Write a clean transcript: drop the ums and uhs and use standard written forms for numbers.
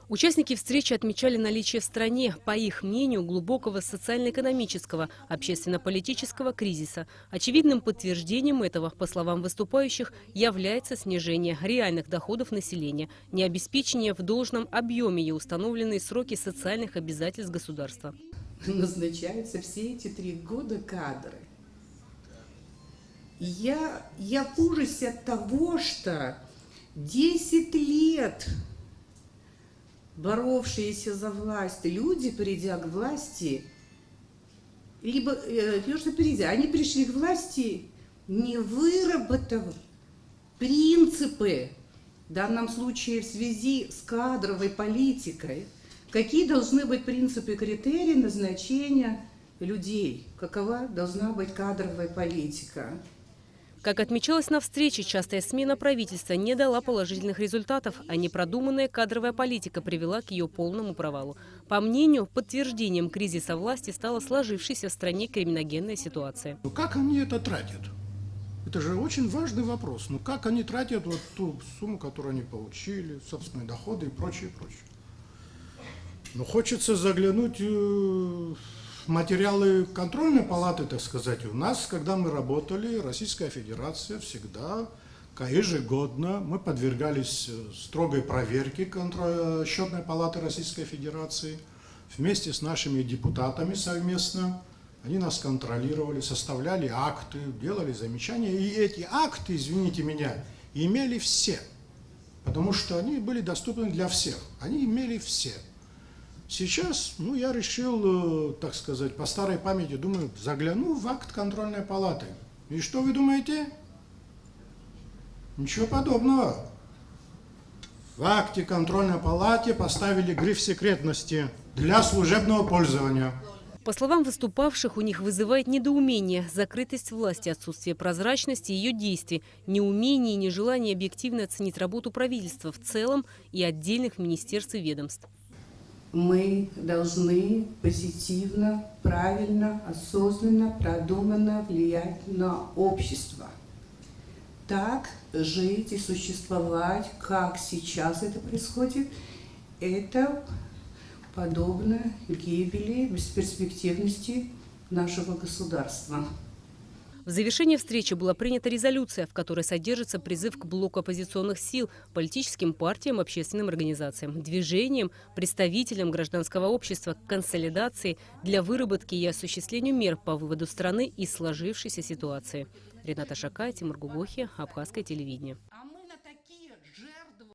Участники встречи отмечали наличие в стране, по их мнению, глубокого социально-экономического, общественно-политического кризиса. Очевидным подтверждением этого, по словам выступающих, является снижение реальных доходов населения, необеспечение в должном объеме и установленные сроки социальных обязательств государства. Назначаются все эти 3 года кадры. Я в ужасе от того, что 10 лет боровшиеся за власть люди, придя к власти, они пришли к власти, не выработав принципы, в данном случае в связи с кадровой политикой, какие должны быть принципы и критерии назначения людей, какова должна быть кадровая политика. Как отмечалось на встрече, частая смена правительства не дала положительных результатов, а непродуманная кадровая политика привела к ее полному провалу. По мнению, подтверждением кризиса власти стала сложившаяся в стране криминогенная ситуация. Как они это тратят? Это же очень важный вопрос. Как они тратят вот ту сумму, которую они получили, собственные доходы и прочее, прочее. Хочется заглянуть материалы контрольной палаты, так сказать. У нас, когда мы работали, Российская Федерация всегда, ежегодно, мы подвергались строгой проверке счетной палаты Российской Федерации. Вместе с нашими депутатами совместно они нас контролировали, составляли акты, делали замечания. И эти акты, извините меня, имели все, потому что они были доступны для всех. Они имели все. Сейчас, я решил, так сказать, по старой памяти, думаю, загляну в акт контрольной палаты. И что вы думаете? Ничего подобного. В акте контрольной палаты поставили гриф секретности для служебного пользования. По словам выступавших, у них вызывает недоумение закрытость власти, отсутствие прозрачности ее действий, неумение и нежелание объективно оценить работу правительства в целом и отдельных министерств и ведомств. Мы должны позитивно, правильно, осознанно, продуманно влиять на общество. Так жить и существовать, как сейчас это происходит, это подобно гибели, бесперспективности нашего государства. В завершении встречи была принята резолюция, в которой содержится призыв к блоку оппозиционных сил, политическим партиям, общественным организациям, движениям, представителям гражданского общества к консолидации для выработки и осуществлению мер по выводу страны из сложившейся ситуации. Рената Шакай, Тимур Гугохи, Абхазское телевидение.